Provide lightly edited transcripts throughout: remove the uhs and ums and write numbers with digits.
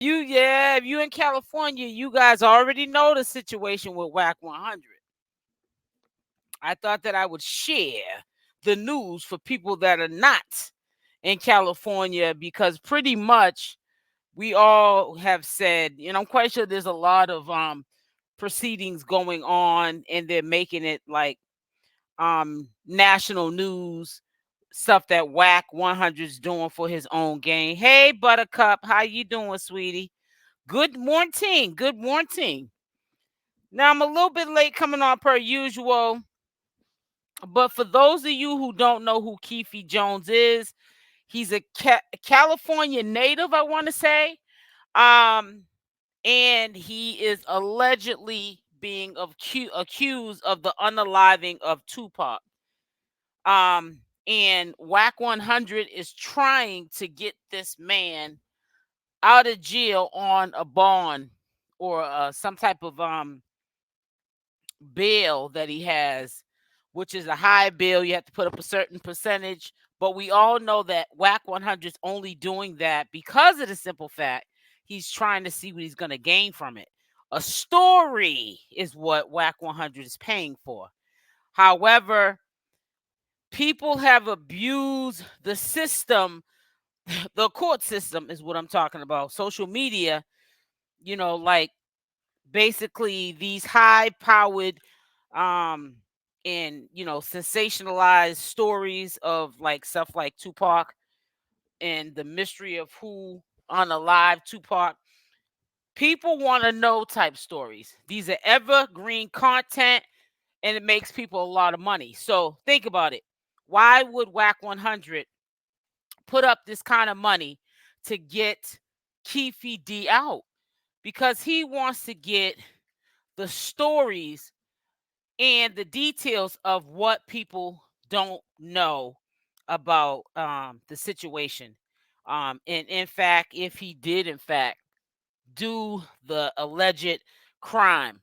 If you in California, you guys already know the situation with Wack 100. I thought that I would share the news for people that are not in California because pretty much we all have said, I'm quite sure there's a lot of proceedings going on and they're making it like national news stuff that Wack 100's doing for his own gain. Hey Buttercup, how you doing, sweetie? Good morning. Good morning. Now I'm a little bit late coming on per usual, but for those of you who don't know who Keefe Jones is, he's a California native, I want to say. Um, and he is allegedly being accused of the unaliving of Tupac. And Wack 100 is trying to get this man out of jail on a bond or some type of bail that he has, which is a high bill. You have to put up a certain percentage. But we all know that Wack 100 is only doing that because of the simple fact he's trying to see what he's going to gain from it. A story is what Wack 100 is paying for. However, people have abused the system. The court system is what I'm talking about. Social media, like basically these high powered and sensationalized stories of like stuff like Tupac and the mystery of who unalive Tupac. People want to know type stories. These are evergreen content and it makes people a lot of money. So think about it. Why would Wack 100 put up this kind of money to get Keefe D out? Because he wants to get the stories and the details of what people don't know about the situation. And in fact, if he did, in fact, do the alleged crime.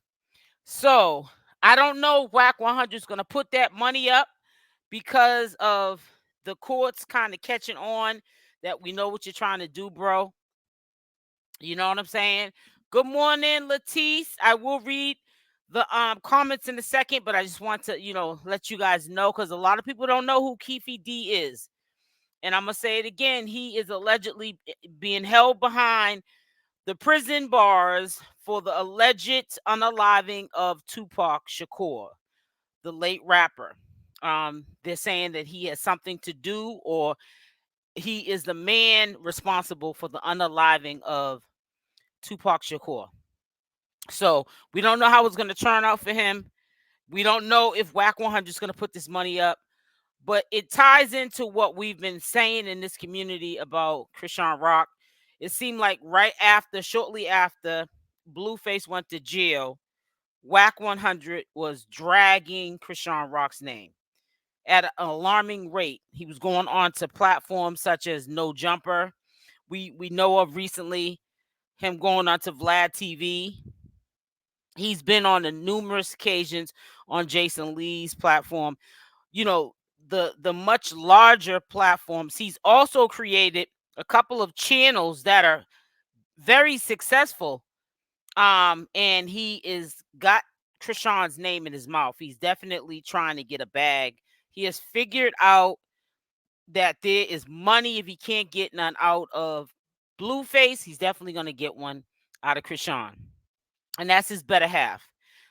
So I don't know if Wack 100 is going to put that money up because of the courts kind of catching on that we know what you're trying to do, bro. You know what I'm saying? Good morning, Latisse. I will read the comments in a second, but I just want to, let you guys know because a lot of people don't know who Keefe D is. And I'm gonna say it again. He is allegedly being held behind the prison bars for the alleged unaliving of Tupac Shakur, the late rapper. They're saying that he has something to do or he is the man responsible for the unaliving of Tupac Shakur. So we don't know how it's going to turn out for him. We don't know if Wack 100 is going to put this money up, but it ties into what we've been saying in this community about Chrisean Rock. It seemed like shortly after Blueface went to jail, Wack 100 was dragging Chrisean Rock's name at an alarming rate. He was going on to platforms such as No Jumper. We know of recently him going on to Vlad TV. He's been on a numerous occasions on Jason Lee's platform. The much larger platforms. He's also created a couple of channels that are very successful. And he is got Chrisean's name in his mouth. He's definitely trying to get a bag. He has figured out that there is money if he can't get none out of Blueface. He's definitely going to get one out of Chrisean, and that's his better half.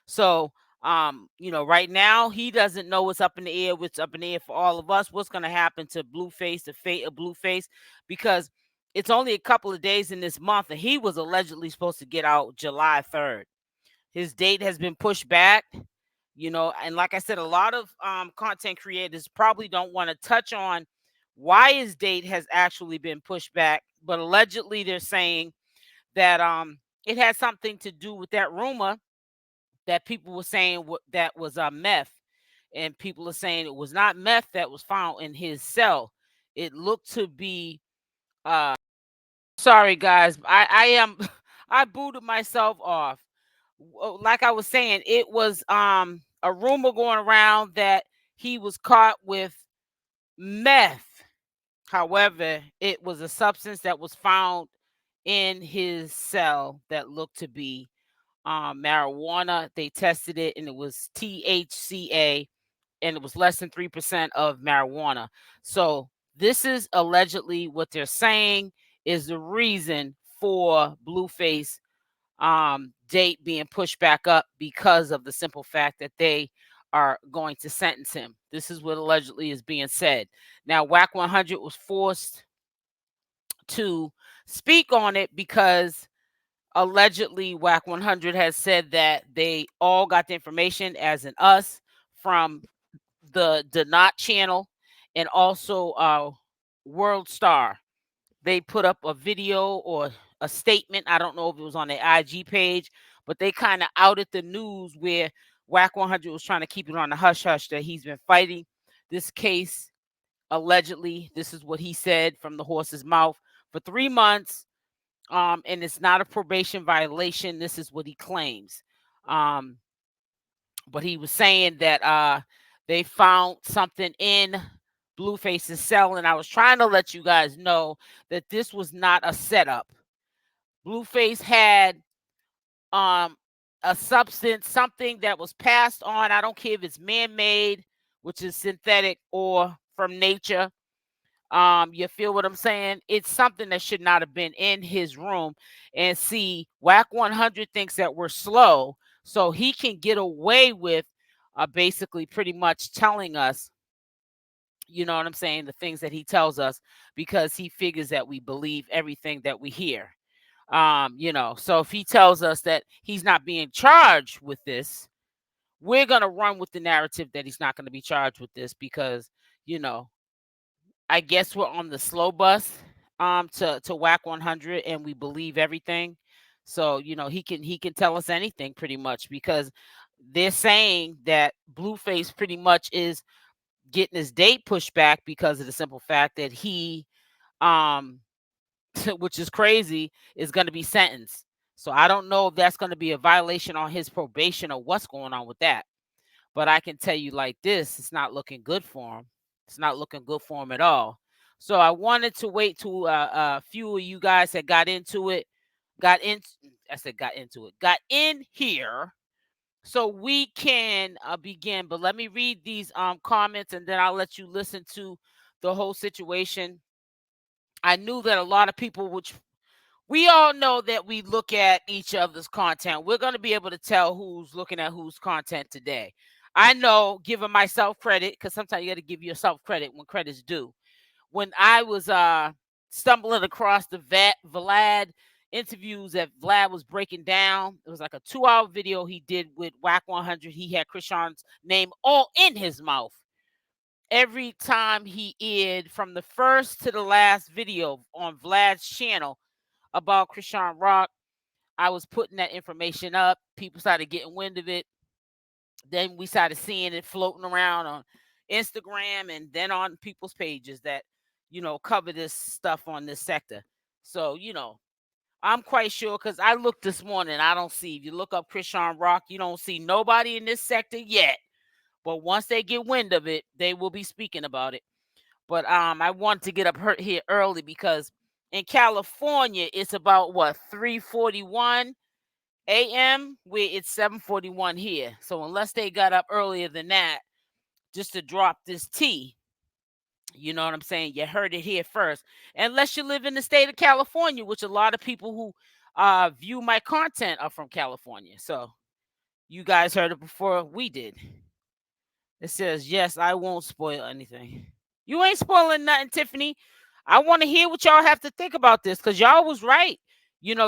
So, right now he doesn't know what's up in the air. What's up in the air for all of us? What's going to happen to Blueface, the fate of Blueface? Because it's only a couple of days in this month, and he was allegedly supposed to get out July 3rd. His date has been pushed back. And like I said, a lot of content creators probably don't want to touch on why his date has actually been pushed back, but allegedly they're saying that it had something to do with that rumor that people were saying that was meth, and people are saying it was not meth that was found in his cell. It looked to be sorry guys, I am I booted myself off. Like I was saying, it was a rumor going around that he was caught with meth. However, it was a substance that was found in his cell that looked to be marijuana. They tested it and it was THCA, and it was less than 3% of marijuana. So this is allegedly what they're saying is the reason for Blueface date being pushed back up, because of the simple fact that they are going to sentence him. This is what allegedly is being said. Now, Wack 100 was forced to speak on it because allegedly Wack 100 has said that they all got the information, as in us, from the Not channel, and also World Star. They put up a video or a statement. I don't know if it was on their IG page, but they kind of outed the news where Wack 100 was trying to keep it on the hush hush that he's been fighting this case. Allegedly, this is what he said from the horse's mouth, for 3 months. And it's not a probation violation. This is what he claims. But he was saying that they found something in Blueface's cell, and I was trying to let you guys know that this was not a setup. Blueface had a substance, something that was passed on. I don't care if it's man-made, which is synthetic, or from nature. You feel what I'm saying? It's something that should not have been in his room. And see, Wack 100 thinks that we're slow, so he can get away with basically pretty much telling us, you know what I'm saying, the things that he tells us, because he figures that we believe everything that we hear. So if he tells us that he's not being charged with this, we're gonna run with the narrative that he's not going to be charged with this, because you know I guess we're on the slow bus to Wack 100, and we believe everything. So he can tell us anything pretty much, because they're saying that Blueface pretty much is getting his date pushed back because of the simple fact that he um which is crazy, is going to be sentenced. So I don't know if that's going to be a violation on his probation or what's going on with that. But I can tell you like this, it's not looking good for him. It's not looking good for him at all. So I wanted to wait till a few of you guys that got into it, got in here, so we can begin. But let me read these comments, and then I'll let you listen to the whole situation. I knew that a lot of people, which we all know that we look at each other's content. We're going to be able to tell who's looking at whose content today. I know, giving myself credit, because sometimes you got to give yourself credit when credit's due. When I was stumbling across the Vlad interviews that Vlad was breaking down, it was like a 2-hour video he did with Wack 100. He had Chrisean's name all in his mouth every time he aired, from the first to the last video on Vlad's channel about Chrisean Rock. I was putting that information up. People started getting wind of it. Then we started seeing it floating around on Instagram, and then on people's pages that, cover this stuff on this sector. So, I'm quite sure, because I looked this morning. I don't see, if you look up Chrisean Rock, you don't see nobody in this sector yet. But once they get wind of it, they will be speaking about it. But I want to get up here early, because in California it's about 3:41 a.m. where it's 7:41 here. So unless they got up earlier than that just to drop this tea, you know what I'm saying, you heard it here first. Unless you live in the state of California, which a lot of people who view my content are from California. So you guys heard it before we did. It says, yes, I won't spoil anything. You ain't spoiling nothing, Tiffany. I want to hear what y'all have to think about this, because y'all was right.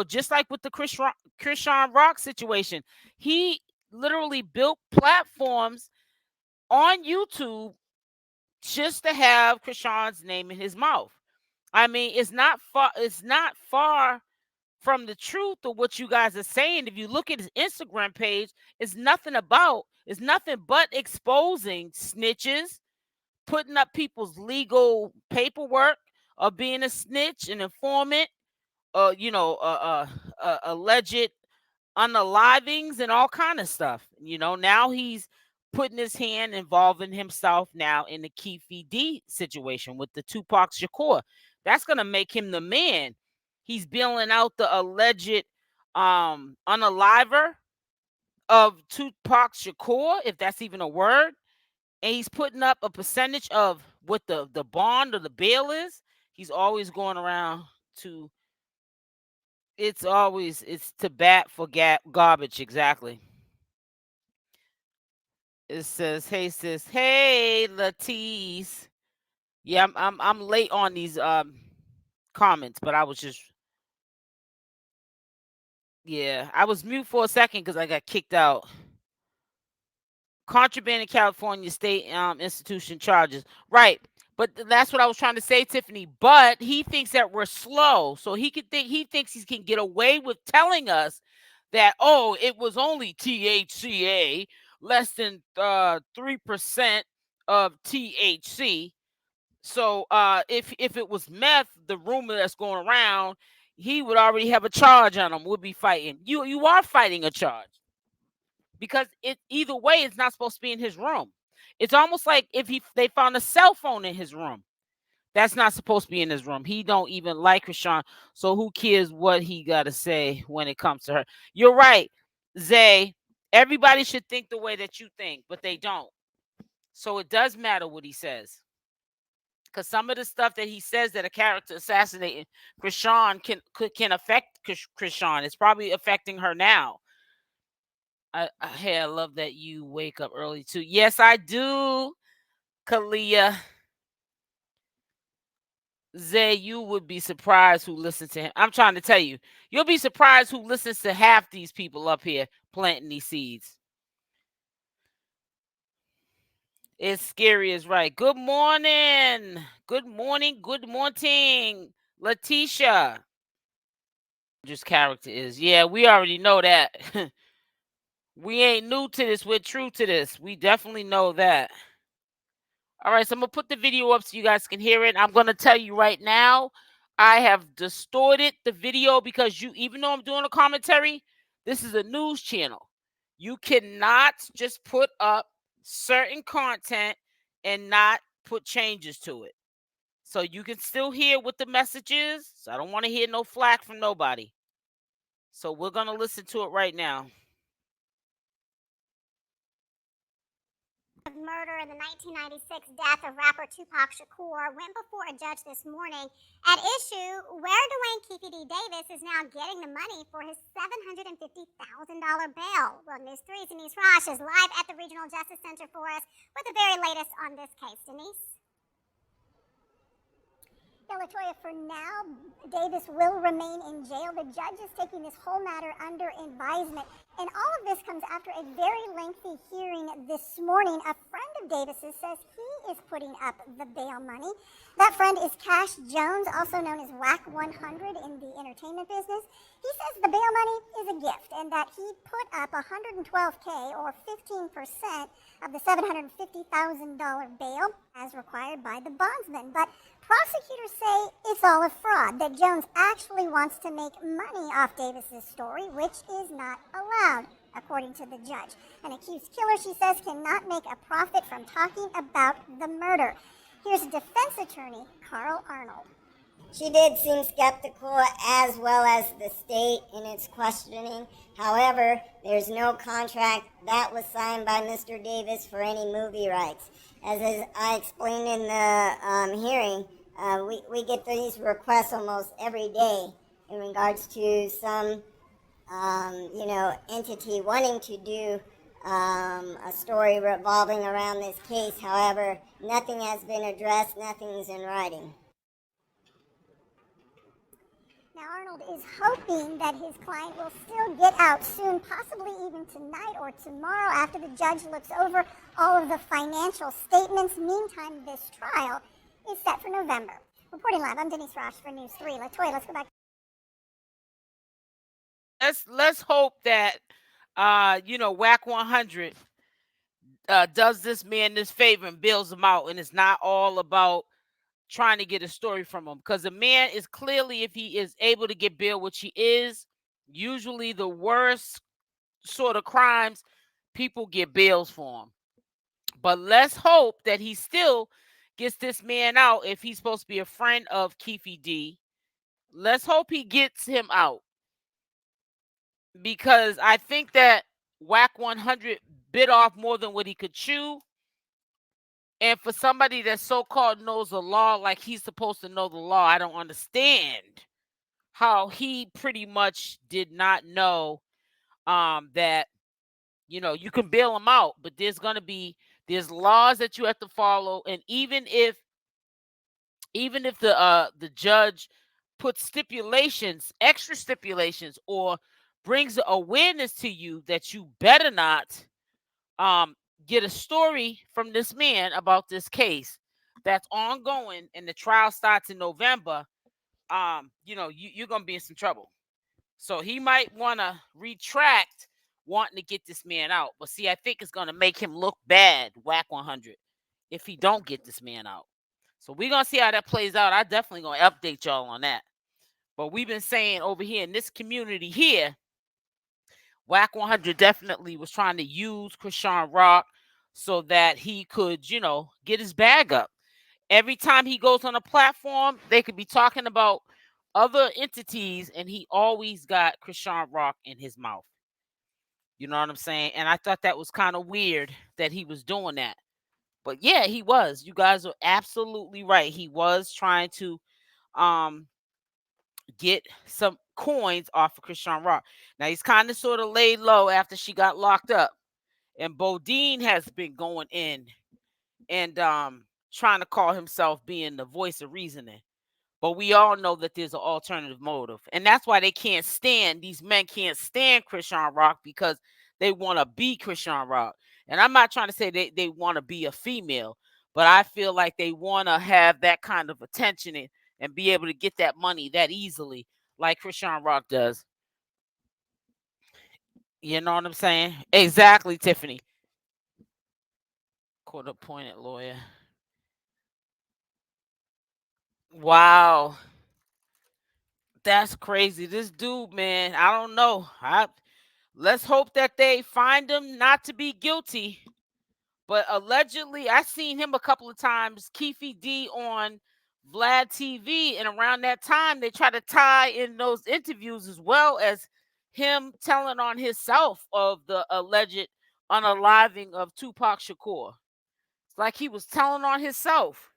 Just like with the Chrisean Rock situation, he literally built platforms on YouTube just to have Chrisean's name in his mouth. I mean, it's not far from the truth of what you guys are saying. If you look at his Instagram page, it's nothing but exposing snitches, putting up people's legal paperwork of being a snitch, an informant, alleged unalivings, and all kind of stuff. Now he's putting his hand, involving himself now in the Keefe D situation with the Tupac Shakur. That's gonna make him the man. he's bailing out the alleged unaliver of Tupac Shakur, if that's even a word, and he's putting up a percentage of what the bond or the bail is. He's always going around to it's to bat for garbage. Exactly. It says, "Hey sis, hey Latisse." Yeah, I'm late on these comments, but I was just I was mute for a second because I got kicked out. Contraband in California state institution charges. Right. But that's what I was trying to say, Tiffany. But he thinks that we're slow. So he thinks he can get away with telling us that, oh, it was only THCA, less than 3% of THC. So if it was meth, the rumor that's going around, he would already have a charge on him. We'll be fighting. You are fighting a charge. Because it either way, it's not supposed to be in his room. It's almost like if they found a cell phone in his room. That's not supposed to be in his room. He don't even like Chrisean, so who cares what he got to say when it comes to her? You're right, Zay. Everybody should think the way that you think, but they don't. So it does matter what he says. Because some of the stuff that he says that a character assassinating Chrisean can affect Chrisean. It's probably affecting her now. I love that you wake up early too. Yes, I do, Kalia. Zay, you would be surprised who listens to him. I'm trying to tell you, you'll be surprised who listens to half these people up here planting these seeds. It's scary as right. Good morning. Good morning. Good morning, Letitia. Just character is. Yeah, we already know that. We ain't new to this. We're true to this. We definitely know that. All right, so I'm going to put the video up so you guys can hear it. I'm going to tell you right now, I have distorted the video because even though I'm doing a commentary, this is a news channel. You cannot just put up certain content and not put changes to it. So you can still hear what the message is. So I don't want to hear no flack from nobody. So we're going to listen to it right now. Of murder in the 1996 death of rapper Tupac Shakur went before a judge this morning. At issue, where Dwayne Keefe D Davis is now getting the money for his $750,000 bail. Well, News 3's Denise Rosh is live at the Regional Justice Center for us with the very latest on this case. Denise? Yeah, Latoya, for now, Davis will remain in jail. The judge is taking this whole matter under advisement. And all of this comes after a very lengthy hearing this morning. A friend of Davis's says he is putting up the bail money. That friend is Cash Jones, also known as Wack 100 in the entertainment business. He says the bail money is a gift and that he put up $112K or 15% of the $750,000 bail as required by the bondsman. But prosecutors say it's all a fraud, that Jones actually wants to make money off Davis's story, which is not allowed, according to the judge. An accused killer, she says, cannot make a profit from talking about the murder. Here's defense attorney Carl Arnold. She did seem skeptical, as well as the state, in its questioning. However, there's no contract that was signed by Mr. Davis for any movie rights. As I explained in the hearing, we get these requests almost every day in regards to some, entity wanting to do a story revolving around this case. However, nothing has been addressed, nothing's in writing. Now, Arnold is hoping that his client will still get out soon, possibly even tonight or tomorrow after the judge looks over all of the financial statements. Meantime, this trial is set for November. Reporting live, I'm Denise Rosh for News 3. Latoya, let's go back. Let's hope that Wack 100 does this man this favor and bails him out, and it's not all about trying to get a story from him, because the man is clearly, if he is able to get bail, which he is, usually the worst sort of crimes, people get bails for him. But let's hope that he still gets this man out if he's supposed to be a friend of Keefe D. Let's hope he gets him out, because I think that Wack 100 bit off more than what he could chew. And for somebody that so-called knows the law like he's supposed to know the law, I don't understand how he pretty much did not know that you can bail him out, but there's laws that you have to follow. And even if the judge puts stipulations, extra stipulations, or brings awareness to you that you better not um get a story from this man about this case that's ongoing, and the trial starts in November, you're gonna be in some trouble. So he might want to retract wanting to get this man out. But see, I think it's gonna make him look bad, Wack 100, if he don't get this man out. So we're gonna see how that plays out. I definitely gonna update y'all on that. But we've been saying over here in this community here, Wack 100 definitely was trying to use Chrisean Rock so that he could, get his bag up. Every time he goes on a platform, they could be talking about other entities, and he always got Chrisean Rock in his mouth. You know what I'm saying? And I thought that was kind of weird that he was doing that. But yeah, he was. You guys are absolutely right. He was trying to um get some coins off of Chrisean Rock. Now he's kind of sort of laid low after she got locked up. And Bodine has been going in and trying to call himself being the voice of reasoning. But we all know that there's an alternative motive. And that's why these men can't stand Chrisean Rock, because they want to be Chrisean Rock. And I'm not trying to say they want to be a female, but I feel like they want to have that kind of attention and be able to get that money that easily, like Chrisean Rock does. You know what I'm saying? Exactly, Tiffany. Court appointed lawyer. Wow. That's crazy. This dude, man, I don't know. Let's hope that they find him not to be guilty. But allegedly, I seen him a couple of times, Keefe D on Vlad TV, and around that time they try to tie in those interviews as well as him telling on himself of the alleged unaliving of Tupac Shakur. It's like he was telling on himself.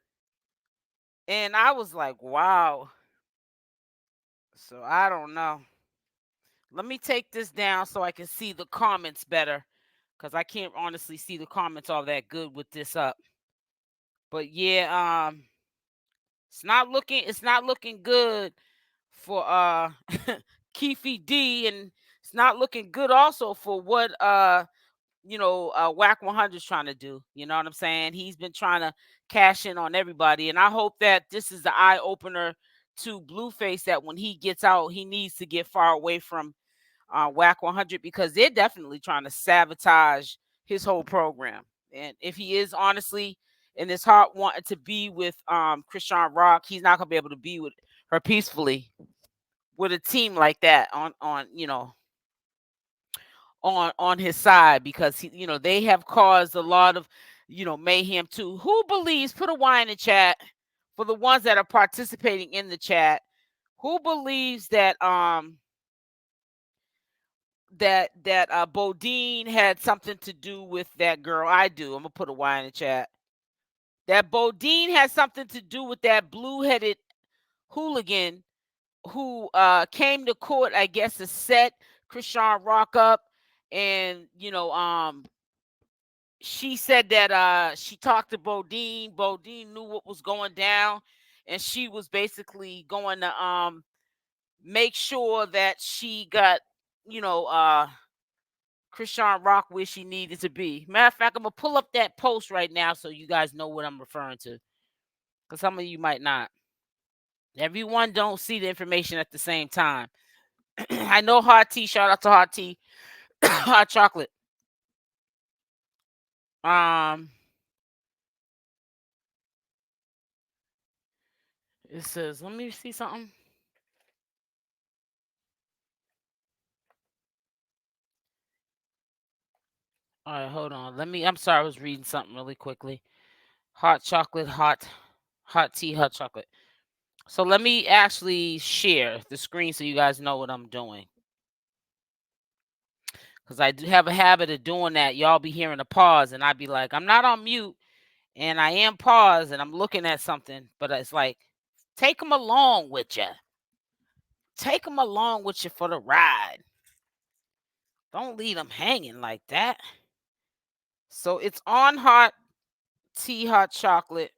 And I was like, wow. So I don't know. Let me take this down so I can see the comments better, because I can't honestly see the comments all that good with this up. But yeah, it's not looking good for Keefe D, and it's not looking good also for what Wack 100 is trying to do. You know what I'm saying? He's been trying to cash in on everybody, and I hope that this is the eye opener to Blueface, that when he gets out, he needs to get far away from Wack 100, because they're definitely trying to sabotage his whole program. And if he is honestly in his heart wanting to be with Chrisean Rock, he's not gonna be able to be with her peacefully with a team like that on his side, because they have caused a lot of mayhem too. Who believes? Put a Y in the chat for the ones that are participating in the chat. Who believes that Bodine had something to do with that girl? I do. I'm gonna put a Y in the chat. That Bodine had something to do with that blue-headed hooligan who came to court, I guess, to set Chrisean Rock up. And she said that she talked to Bodine. Bodine knew what was going down, and she was basically going to make sure that she got you know Chrisean Rock where she needed to be. Matter of fact, I'm gonna pull up that post right now so you guys know what I'm referring to, because some of you might not. Everyone don't see the information at the same time. I know Hot Tea. Shout out to Hot Tea, Hot Chocolate. Um, it says, let me see something. All right, hold on. I'm sorry, I was reading something really quickly. Hot chocolate, hot tea, hot chocolate. So let me actually share the screen so you guys know what I'm doing. Because I do have a habit of doing that. Y'all be hearing a pause, and I'd be like, I'm not on mute, and I am paused, and I'm looking at something, but it's like, take them along with you. Take them along with you for the ride. Don't leave them hanging like that. So it's on hot tea, hot chocolate.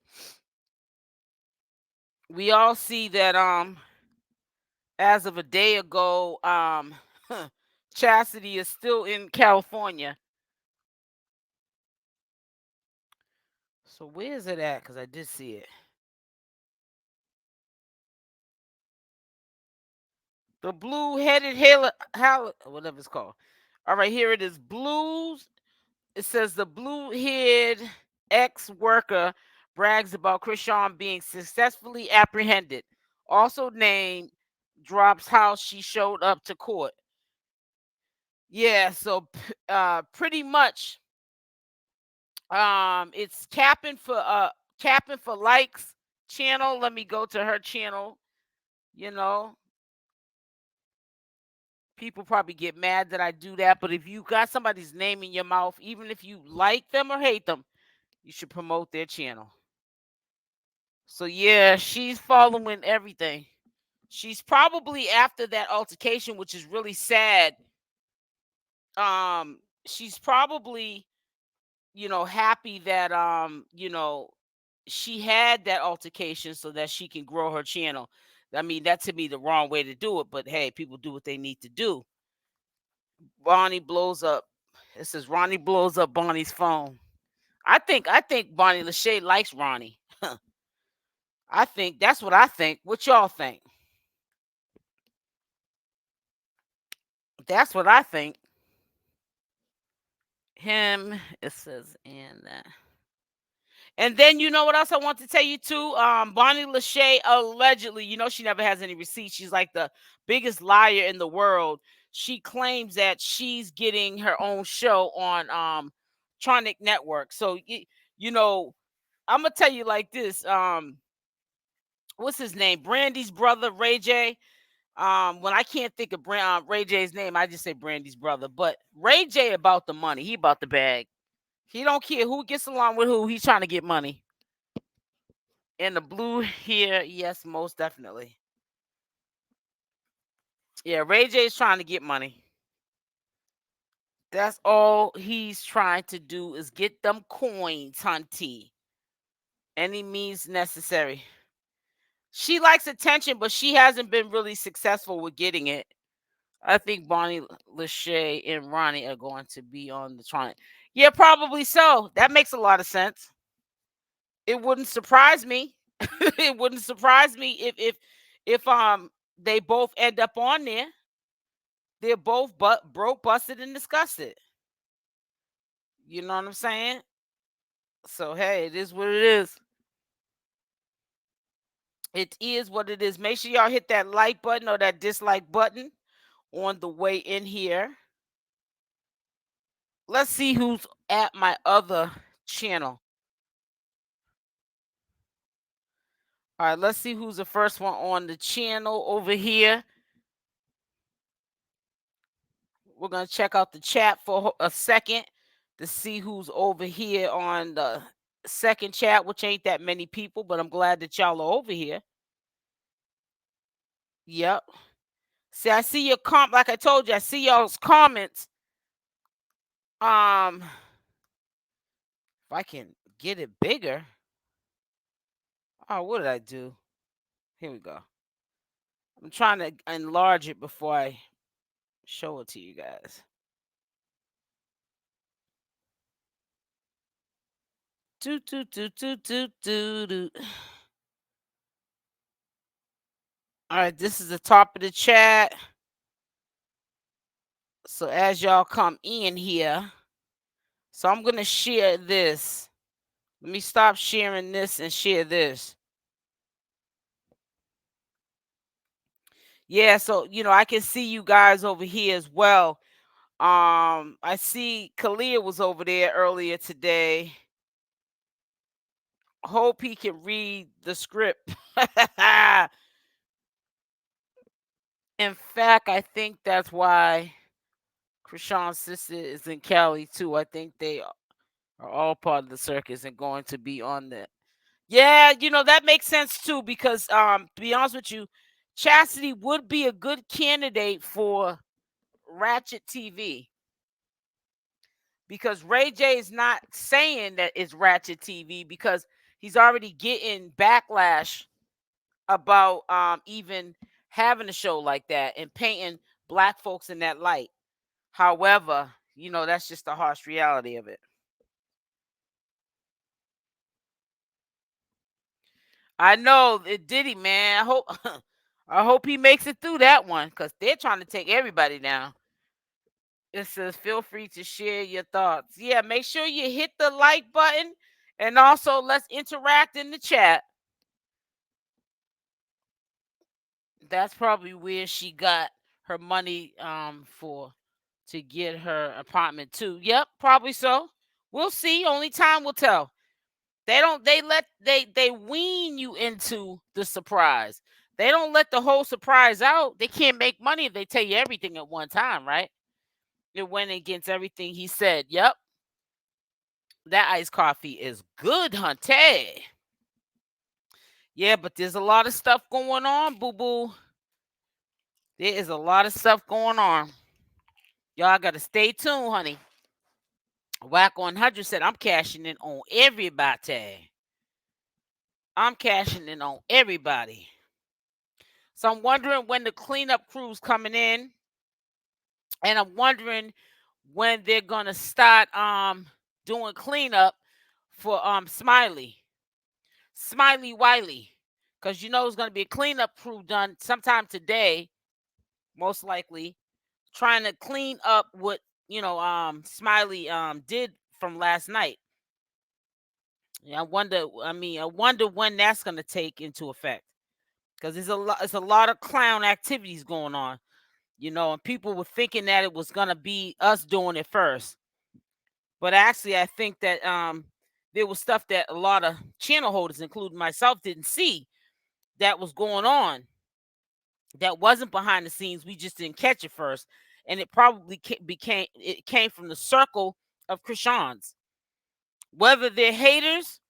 We all see that as of a day ago, Chastity is still in California. So where is it at? Because I did see it. The blue-headed whatever it's called. All right, here it is. Blues. It says the blue-head ex-worker brags about Chrisean being successfully apprehended. Also named drops how she showed up to court. Yeah, so pretty much it's capping for likes channel. Let me go to her channel. You know, people probably get mad that I do that, but if you got somebody's name in your mouth, even if you like them or hate them, you should promote their channel. So yeah, she's following everything. She's probably after that altercation, which is really sad. She's probably, happy that she had that altercation so that she can grow her channel. I mean, that to me the wrong way to do it, but hey, people do what they need to do. Bonnie blows up. It says Ronnie blows up Bonnie's phone. I think Bonnie Lachey likes Ronnie. I think that's what I think. What y'all think? That's what I think. Him. It says and that. And then you know what else I want to tell you too? Bonnie Lachey allegedly, she never has any receipts. She's like the biggest liar in the world. She claims that she's getting her own show on Tronic Network. So you know, I'm gonna tell you like this. What's his name? Brandy's brother, Ray J. When I can't think of Ray J's name, I just say Brandy's brother. But Ray J about the money. He about the bag. He don't care who gets along with who. He's trying to get money. And the blue here, yes, most definitely. Yeah, Ray J is trying to get money. That's all he's trying to do is get them coins, hunty. Any means necessary. She likes attention, but she hasn't been really successful with getting it. I think Bonnie Lachey and Ronnie are going to be on the Tronic. Yeah, probably so. That makes a lot of sense. It wouldn't surprise me. It wouldn't surprise me if they both end up on there. They're both broke, busted, and disgusted. You know what I'm saying? So hey, it is what it is. It is what it is. Make sure y'all hit that like button or that dislike button on the way in here. Let's see who's at my other channel. All right, let's see who's the first one on the channel over here. We're going to check out the chat for a second to see who's over here on the second chat, which ain't that many people, but I'm glad that y'all are over here. Yep. See, I see your like I told you, I see y'all's comments. If I can get it bigger. Oh, what did I do? Here we go. I'm trying to enlarge it before I show it to you guys. Do do do do do do do. All right, this is the top of the chat. So as y'all come in here, so I'm gonna share this. Let me stop sharing this and share this. Yeah, so I can see you guys over here as well. I see Kalia was over there earlier today. hope he can read the script. In fact, I think that's why Chrisean's sister is in Cali too. I think they are all part of the circus and going to be on the. Yeah, that makes sense too because to be honest with you, Chastity would be a good candidate for Ratchet TV because Ray J is not saying that it's Ratchet TV because he's already getting backlash about even having a show like that and painting black folks in that light. However, that's just the harsh reality of it. I know it did he, man. I hope I hope he makes it through that one because they're trying to take everybody down. It says feel free to share your thoughts. Yeah, make sure you hit the like button and also let's interact in the chat. That's probably where she got her money for to get her apartment too. Yep, probably so. We'll see. Only time will tell. They wean you into the surprise. They don't let the whole surprise out. They can't make money if they tell you everything at one time, right? It went against everything he said. Yep. That iced coffee is good, hunty. Yeah, but there's a lot of stuff going on, boo boo. There is a lot of stuff going on. Y'all gotta stay tuned, honey. Wack 100 said, I'm cashing in on everybody. I'm cashing in on everybody. So I'm wondering when the cleanup crew's coming in. And I'm wondering when they're gonna start doing cleanup for Smiley. Smiley Wiley. Because it's gonna be a cleanup crew done sometime today, most likely, trying to clean up what Smiley did from last night. Yeah, I wonder when that's gonna take into effect. Because it's a lot of clown activities going on, and people were thinking that it was gonna be us doing it first. But actually I think that there was stuff that a lot of channel holders, including myself, didn't see that was going on. That wasn't behind the scenes. We just didn't catch it first. And it probably came from the circle of Chrisean's. Whether they're haters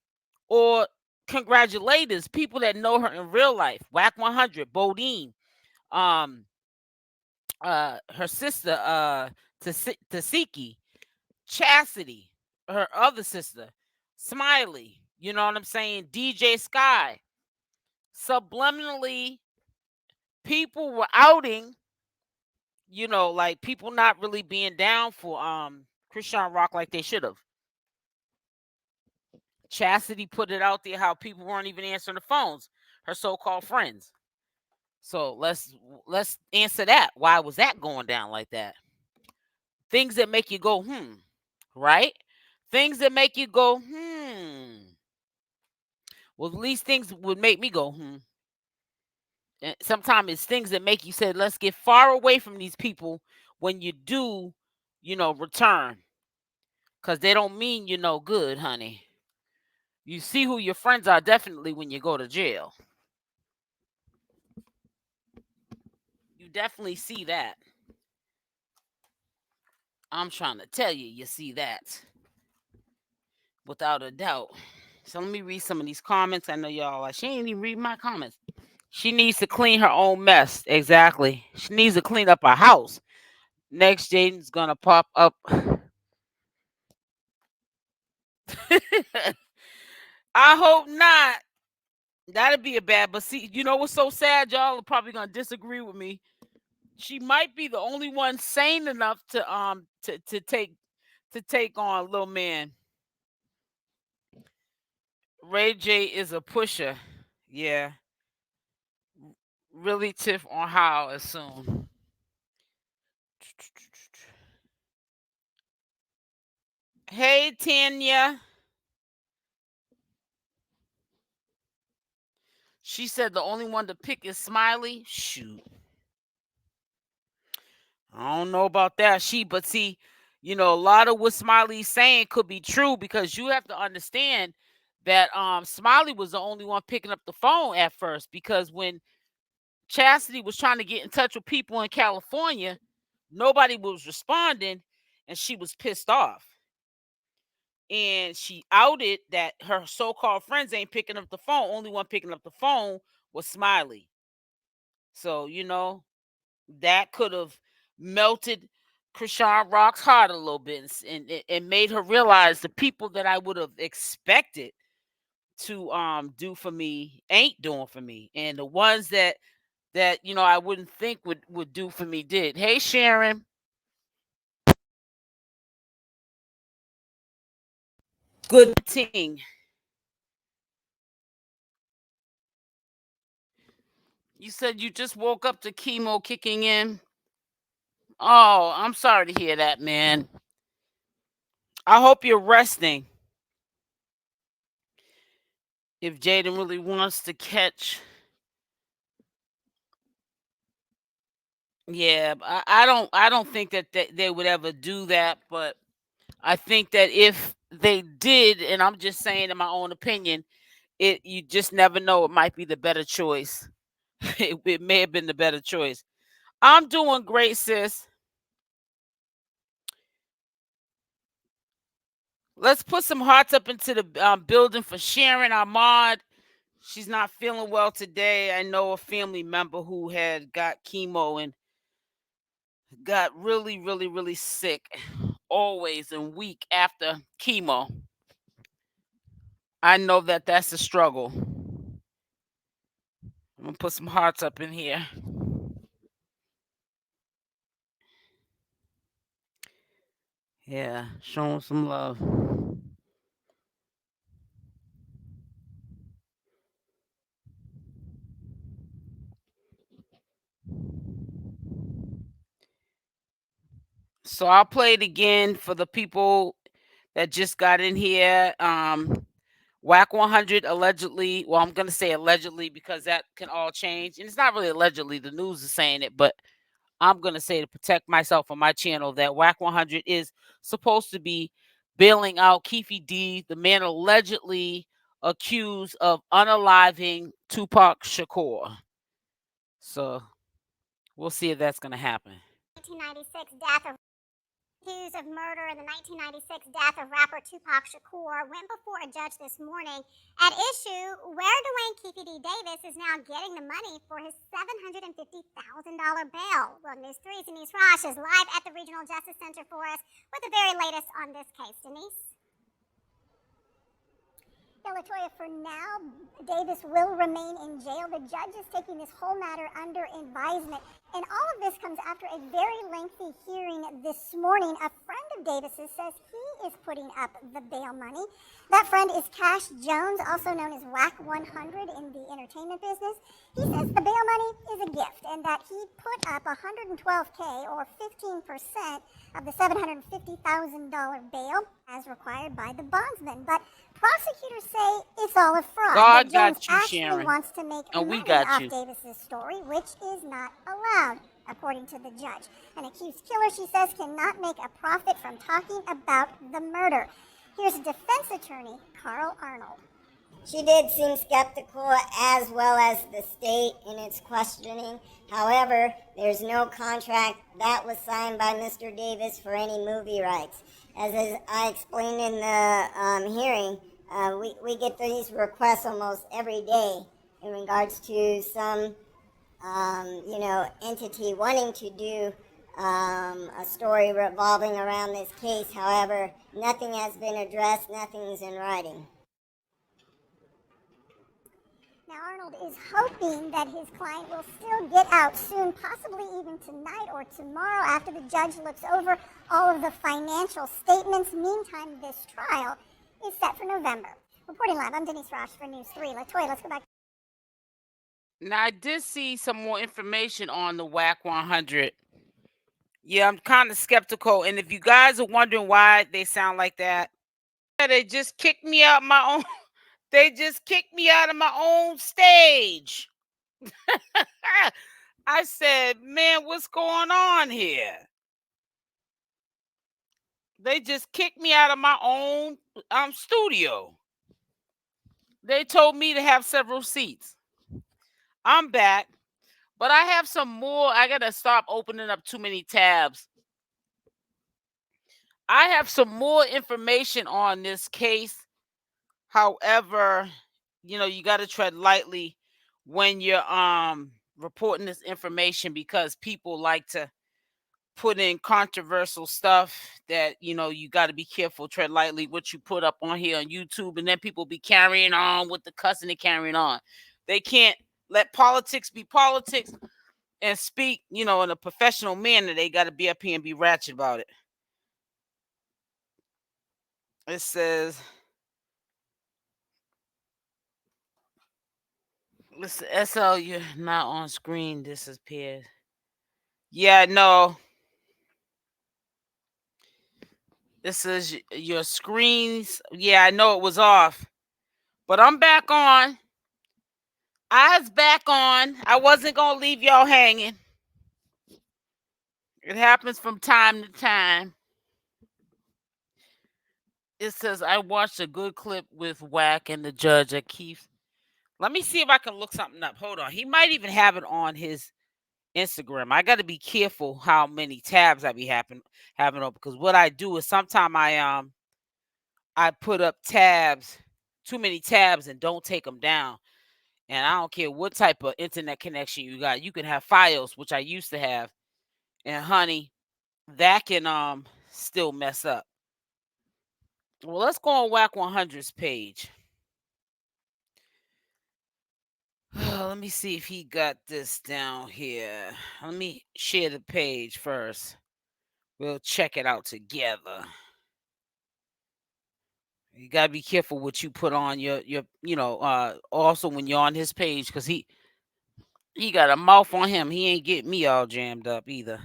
or congratulators, people that know her in real life. Wack 100, Bodine, um, her sister, Tasiki, Chastity, her other sister, Smiley, you know what I'm saying? DJ Sky. Subliminally, people were outing, like people not really being down for Chrisean Rock like they should have. Chastity put it out there how people weren't even answering the phones, her so-called friends. So let's answer that. Why was that going down like that? Things that make you go, right? Things that make you go, Well, at least things would make me go, And sometimes it's things that make you say, let's get far away from these people when you do, return. Because they don't mean you no good, honey. You see who your friends are definitely when you go to jail. You definitely see that. I'm trying to tell you, you see that. Without a doubt. So let me read some of these comments. I know y'all like, she ain't even read my comments. She needs to clean her own mess. Exactly. She needs to clean up her house. Next, Jaidyn's gonna pop up. I hope not. That'd be a bad. But see, what's so sad? Y'all are probably gonna disagree with me. She might be the only one sane enough to take on little man. Ray J is a pusher. Yeah. Really tiff on how as soon. Hey Tanya. She said the only one to pick is Smiley. Shoot. I don't know about that. But see, a lot of what Smiley's saying could be true because you have to understand that Smiley was the only one picking up the phone at first, because when Chastity was trying to get in touch with people in California, nobody was responding, and she was pissed off. And she outed that her so-called friends ain't picking up the phone. Only one picking up the phone was Smiley. So, that could have melted Chrisean Rock's heart a little bit, and made her realize the people that I would have expected to do for me ain't doing for me, and the ones that I wouldn't think would do for me did. Hey, Sharon. Good ting. You said you just woke up to chemo kicking in. Oh, I'm sorry to hear that, man. I hope you're resting. If Jaidyn really wants to catch, yeah, I don't think that they would ever do that, but I think that if they did, and I'm just saying in my own opinion, you just never know. It might be the better choice. It may have been the better choice. I'm doing great, sis. Let's put some hearts up into the building for Sharon Ahmad. She's not feeling well today. I know a family member who had got chemo and got really, really, really sick, always and weak after chemo. I know that that's a struggle. I'm gonna put some hearts up in here. Yeah, showing some love. So I'll play it again for the people that just got in here. Wack 100 allegedly. Well, I'm gonna say allegedly because that can all change, and it's not really allegedly. The news is saying it, but I'm gonna say, to protect myself on my channel, that Wack 100 is supposed to be bailing out Keefe D, the man allegedly accused of unaliving Tupac Shakur. So we'll see if that's gonna happen. 1996 death of accused of murder in the 1996 death of rapper Tupac Shakur went before a judge this morning. At issue, where Dwayne Keefe D Davis is now getting the money for his $750,000 bail. Well, News 3's Denise Rosh is live at the Regional Justice Center for us with the very latest on this case. Denise? Yeah, Latoya, for now, Davis will remain in jail. The judge is taking this whole matter under advisement. And all of this comes after a very lengthy hearing this morning. A friend of Davis's says he is putting up the bail money. That friend is Cash Jones, also known as Wack 100 in the entertainment business. He says the bail money is a gift and that he put up $112K, or 15% of the $750,000 bail as required by the bondsman. But prosecutors say it's all a fraud. God That Jones got you, actually Sharon. wants to make And we money got off you. Davis's story, which is not allowed, according to the judge. An accused killer, she says, cannot make a profit from talking about the murder. Here's defense attorney Carl Arnold. She did seem skeptical, as well as the state, in its questioning. However, there's no contract that was signed by Mr. Davis for any movie rights. As I explained in the hearing, we get these requests almost every day in regards to some, entity wanting to do a story revolving around this case. However, nothing has been addressed, nothing's in writing. Now, Arnold is hoping that his client will still get out soon, possibly even tonight or tomorrow after the judge looks over all of the financial statements. Meantime, this trial is set for November. Reporting live, I'm Denise Rosh for News 3. Latoya, let's go back. Now, I did see some more information on the Wack 100. Yeah, I'm kind of skeptical. And if you guys are wondering why they sound like that, they just kicked me out my own. They just kicked me out of my own stage. I said, man, what's going on here? They just kicked me out of my own studio. They told me to have several seats. I'm back, but I have some more. I gotta stop opening up too many tabs. I have some more information on this case. However, you got to tread lightly when you're reporting this information, because people like to put in controversial stuff that you got to be careful, tread lightly what you put up on here on YouTube, and then people be carrying on with the cussing and carrying on. They can't let politics be politics and speak, in a professional manner. They got to be up here and be ratchet about it. It says, listen, SL, you're not on screen. Disappeared. Yeah, no. This is your screens. Yeah, I know it was off, but I'm back on. I was back on. I wasn't gonna leave y'all hanging. It happens from time to time. It says I watched a good clip with Wack and the judge at Keefe. Let me see if I can look something up. Hold on. He might even have it on his Instagram. I got to be careful how many tabs I be having open, because what I do is sometimes I put up tabs, too many tabs, and don't take them down. And I don't care what type of internet connection you got. You can have files, which I used to have, and honey, that can still mess up. Well, let's go on Wack 100's page. Let me see if he got this down here. Let me share the page first. We'll check it out together. You gotta be careful what you put on your also when you're on his page, because he got a mouth on him. He ain't getting me all jammed up either.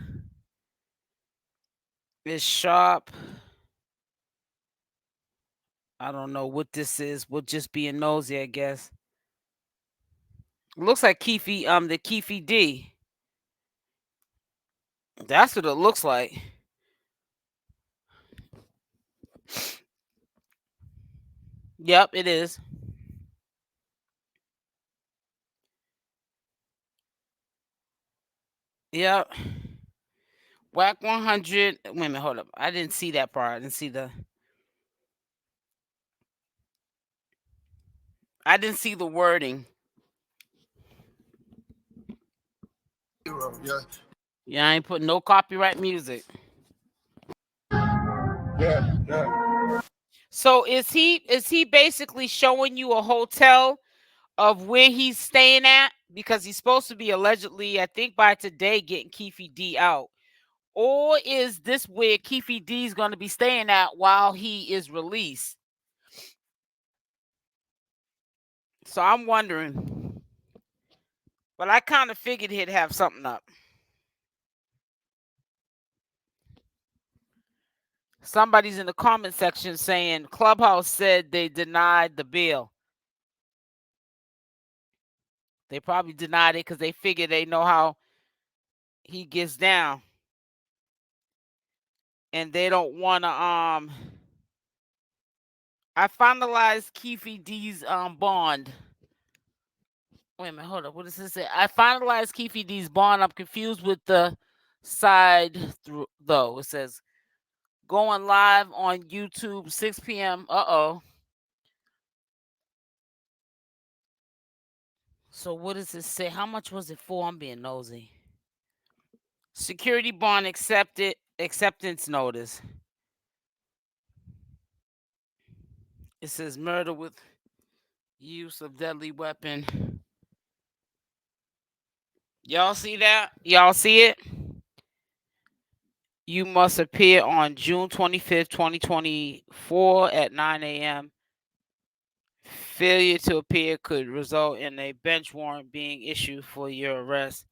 It's sharp. I don't know what this is. We're just being nosy, I guess. Looks like Keefe, the Keefe D. That's what it looks like. Yep, it is. Yep. Wack 100. Wait a minute, hold up. I didn't see that part. I didn't see the wording. Yeah. Yeah, I ain't putting no copyright music. Yeah. So is he basically showing you a hotel of where he's staying at? Because he's supposed to be allegedly, I think by today, getting Keefe D out. Or is this where Keefe D is going to be staying at while he is released? So I'm wondering. But I kind of figured he'd have something up. Somebody's in the comment section saying Clubhouse said they denied the bill. They probably denied it because they figure they know how he gets down. And they don't want to I finalized Keefe D's bond. Wait a minute, hold up. What does this say? I finalized Keefe D's bond. I'm confused with the side through though. It says going live on YouTube 6 p.m. Uh-oh. So what does it say? How much was it for? I'm being nosy. Security bond accepted. Acceptance notice. It says murder with use of deadly weapon. Y'all see that? Y'all see it? You must appear on June 25th, 2024 at 9 a.m. Failure to appear could result in a bench warrant being issued for your arrest.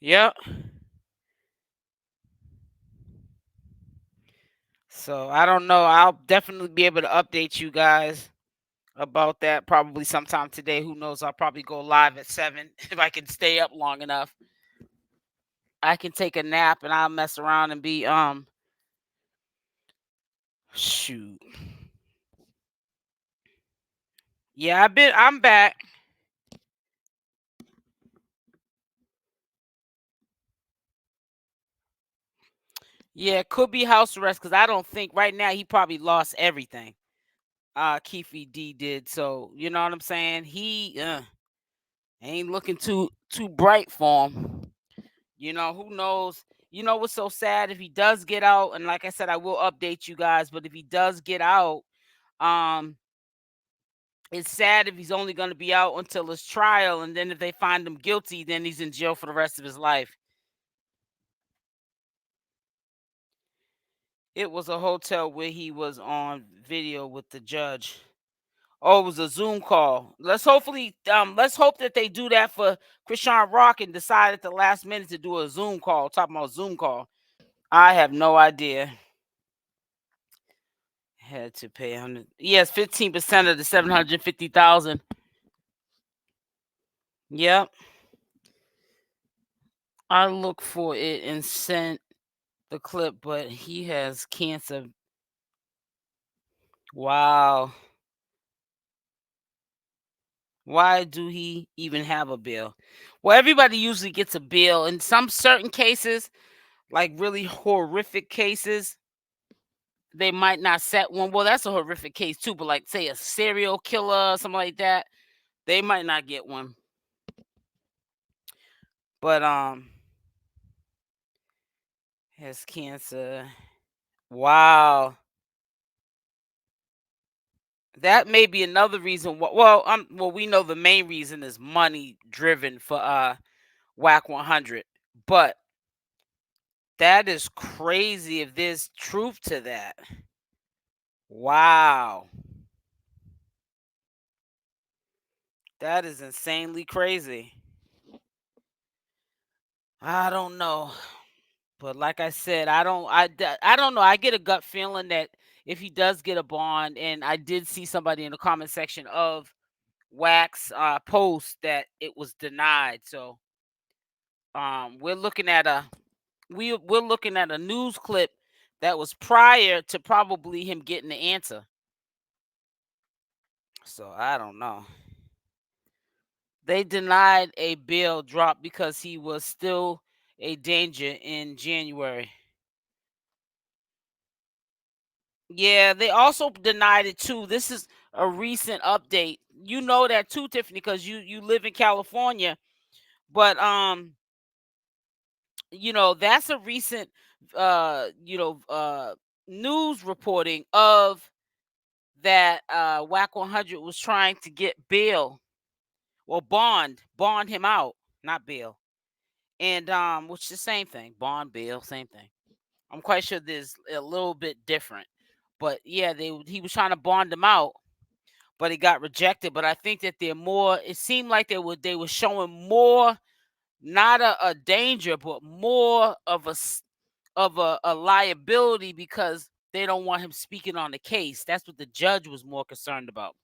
Yep. So I don't know. I'll definitely be able to update you guys about that probably sometime today. Who knows? I'll probably go live at 7 if I can stay up long enough. I can take a nap and I'll mess around and be Shoot. Yeah, I'm back. Yeah, it could be house arrest because I don't think right now he probably lost everything. Keefe D did. So you know what I'm saying? He ain't looking too bright for him. You know, who knows? You know what's so sad? If he does get out, and like I said, I will update you guys, but if he does get out, um, it's sad if he's only gonna be out until his trial, and then if they find him guilty, then he's in jail for the rest of his life. It was a hotel where he was on video with the judge. Oh, it was a Zoom call. Let's hope that they do that for Chrisean Rock and decide at the last minute to do a Zoom call. Talking about Zoom call. I have no idea. Had to pay 100. Yes, 15% of the 750,000. Yep. I look for it and sent the clip, but he has cancer. Wow. Why do he even have a bill? Well, everybody usually gets a bill. In some certain cases, like really horrific cases, they might not set one. Well, that's a horrific case too, but like say a serial killer or something like that, they might not get one. But has cancer. Wow. That may be another reason why, well, we know the main reason is money driven for Wack 100. But that is crazy if there's truth to that. Wow. That is insanely crazy. I don't know. But like I said, I don't know. I get a gut feeling that if he does get a bond, and I did see somebody in the comment section of Wack's post that it was denied. So we're looking at we're looking at a news clip that was prior to probably him getting the answer. So I don't know. They denied a bail drop because he was still a danger in January. Yeah, they also denied it too. This is a recent update. You know that too, Tiffany, because you live in California. But that's a recent news reporting of that Wack 100 was trying to get bail or bond him out, not bail. And which is the same thing, bond, bail, same thing. I'm quite sure there's a little bit different. But yeah, he was trying to bond him out, but it got rejected. But I think that they're more. It seemed like they were showing more, not a danger, but more of a liability because they don't want him speaking on the case. That's what the judge was more concerned about.